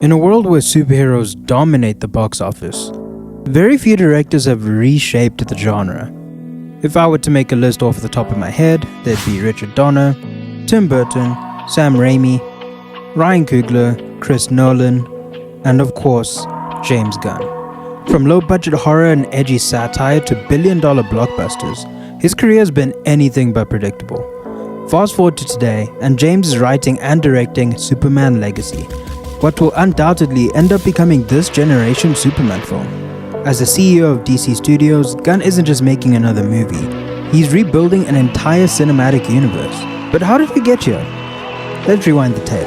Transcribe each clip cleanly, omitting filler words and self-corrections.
In a world where superheroes dominate the box office, very few directors have reshaped the genre. If I were to make a list off the top of my head, there'd be Richard Donner, Tim Burton, Sam Raimi, Ryan Coogler, Chris Nolan, and of course, James Gunn. From low-budget horror and edgy satire to billion-dollar blockbusters, his career has been anything but predictable. Fast forward to today, and James is writing and directing Superman Legacy, what will undoubtedly end up becoming this generation's Superman film. As the CEO of DC Studios, Gunn isn't just making another movie, he's rebuilding an entire cinematic universe. But how did we get here? Let's rewind the tape.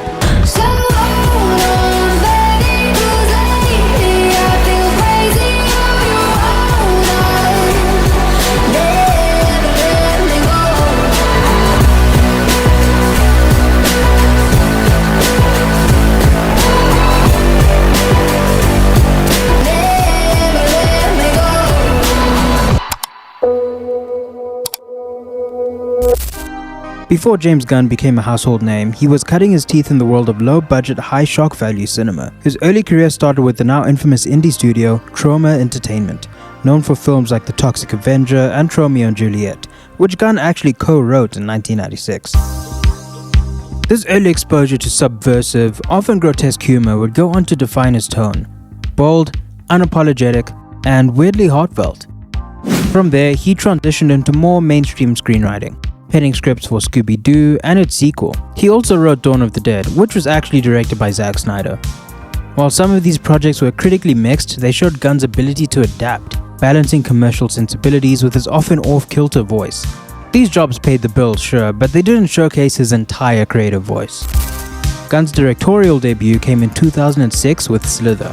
Before James Gunn became a household name, he was cutting his teeth in the world of low-budget, high-shock value cinema. His early career started with the now infamous indie studio Troma Entertainment, known for films like The Toxic Avenger and Romeo and Juliet, which Gunn actually co-wrote in 1996. This early exposure to subversive, often grotesque humor would go on to define his tone: bold, unapologetic, and weirdly heartfelt. From there, he transitioned into more mainstream screenwriting, penning scripts for Scooby-Doo and its sequel. He also wrote Dawn of the Dead, which was actually directed by Zack Snyder. While some of these projects were critically mixed, they showed Gunn's ability to adapt, balancing commercial sensibilities with his often off-kilter voice. These jobs paid the bills, sure, but they didn't showcase his entire creative voice. Gunn's directorial debut came in 2006 with Slither,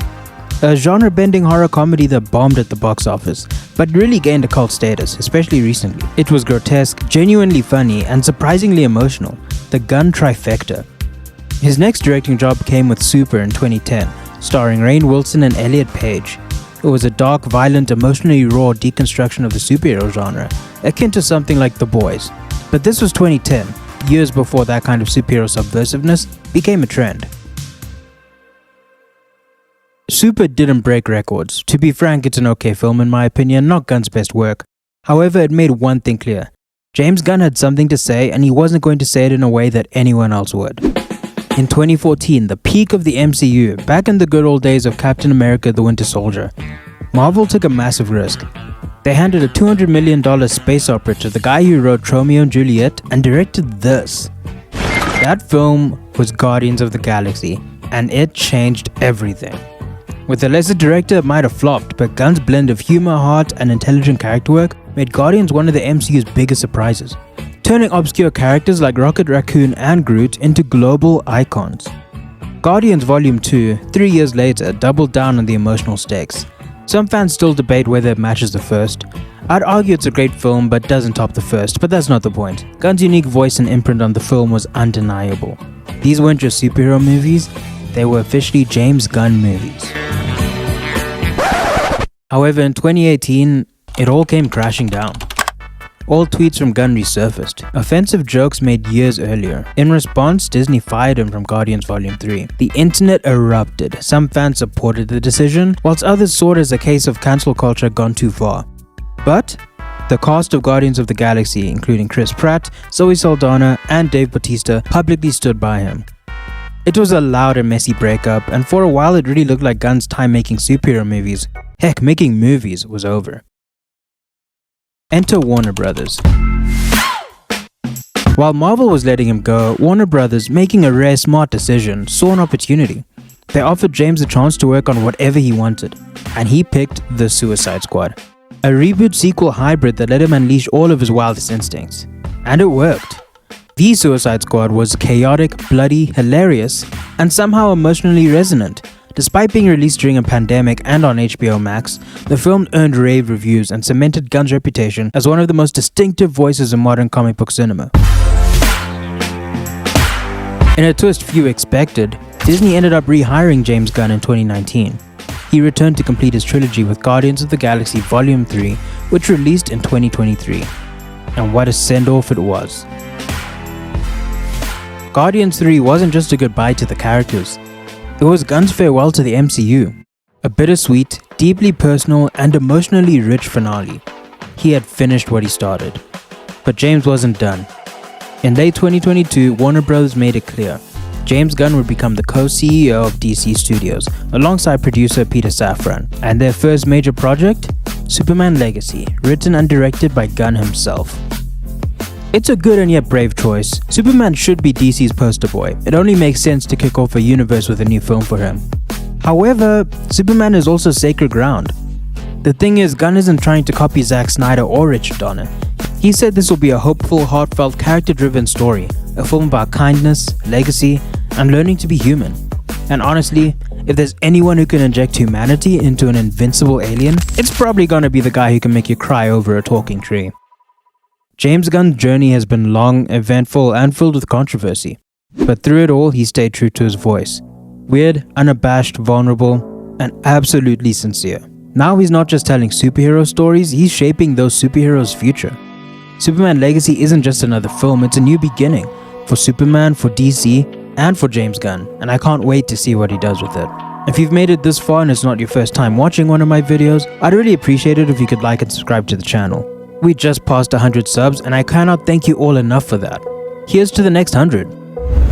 a genre-bending horror comedy that bombed at the box office, but really gained a cult status, especially recently. It was grotesque, genuinely funny, and surprisingly emotional, the Gunn trifecta. His next directing job came with Super in 2010, starring Rainn Wilson and Elliot Page. It was a dark, violent, emotionally raw deconstruction of the superhero genre, akin to something like The Boys. But this was 2010, years before that kind of superhero subversiveness became a trend. Super didn't break records. To be frank, it's an okay film in my opinion, not Gunn's best work. However, it made one thing clear. James Gunn had something to say, and he wasn't going to say it in a way that anyone else would. In 2014, the peak of the MCU, back in the good old days of Captain America: The Winter Soldier, Marvel took a massive risk. They handed a $200 million space opera to the guy who wrote Romeo and Juliet and directed this. That film was Guardians of the Galaxy, and it changed everything. With a lesser director, it might have flopped, but Gunn's blend of humor, heart, and intelligent character work made Guardians one of the MCU's biggest surprises, turning obscure characters like Rocket Raccoon and Groot into global icons. Guardians Volume 2, 3 years later, doubled down on the emotional stakes. Some fans still debate whether it matches the first. I'd argue it's a great film but doesn't top the first, but that's not the point. Gunn's unique voice and imprint on the film was undeniable. These weren't just superhero movies, they were officially James Gunn movies. However, in 2018, it all came crashing down. All tweets from Gunn resurfaced, offensive jokes made years earlier. In response, Disney fired him from Guardians Volume 3. The internet erupted. Some fans supported the decision, whilst others saw it as a case of cancel culture gone too far. But the cast of Guardians of the Galaxy, including Chris Pratt, Zoe Saldana, and Dave Bautista, publicly stood by him. It was a loud and messy breakup, and for a while it really looked like Gunn's time making superhero movies, heck, making movies, was over. Enter Warner Brothers. While Marvel was letting him go, Warner Brothers, making a rare smart decision, saw an opportunity. They offered James a chance to work on whatever he wanted, and he picked The Suicide Squad, a reboot sequel hybrid that let him unleash all of his wildest instincts. And it worked. The Suicide Squad was chaotic, bloody, hilarious, and somehow emotionally resonant. Despite being released during a pandemic and on HBO Max, the film earned rave reviews and cemented Gunn's reputation as one of the most distinctive voices in modern comic book cinema. In a twist few expected, Disney ended up rehiring James Gunn in 2019. He returned to complete his trilogy with Guardians of the Galaxy Volume 3, which released in 2023. And what a send-off it was. Guardians 3 wasn't just a goodbye to the characters. It was Gunn's farewell to the MCU. A bittersweet, deeply personal, and emotionally rich finale. He had finished what he started. But James wasn't done. In late 2022, Warner Bros. Made it clear. James Gunn would become the co-CEO of DC Studios, alongside producer Peter Safran. And their first major project? Superman Legacy, written and directed by Gunn himself. It's a good and yet brave choice. Superman should be DC's poster boy. It only makes sense to kick off a universe with a new film for him. However, Superman is also sacred ground. The thing is, Gunn isn't trying to copy Zack Snyder or Richard Donner. He said this will be a hopeful, heartfelt, character-driven story, a film about kindness, legacy, and learning to be human. And honestly, if there's anyone who can inject humanity into an invincible alien, it's probably gonna be the guy who can make you cry over a talking tree. James Gunn's journey has been long, eventful, and filled with controversy. But through it all, he stayed true to his voice. Weird, unabashed, vulnerable, and absolutely sincere. Now he's not just telling superhero stories, he's shaping those superheroes' future. Superman Legacy isn't just another film, it's a new beginning. For Superman, for DC, and for James Gunn. And I can't wait to see what he does with it. If you've made it this far and it's not your first time watching one of my videos, I'd really appreciate it if you could like and subscribe to the channel. We just passed 100 subs and I cannot thank you all enough for that. Here's to the next 100.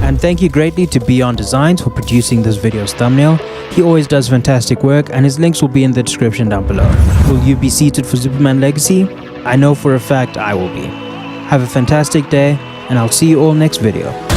And thank you greatly to Beyond Designs for producing this video's thumbnail. He always does fantastic work and his links will be in the description down below. Will you be seated for Superman Legacy? I know for a fact I will be. Have a fantastic day and I'll see you all next video.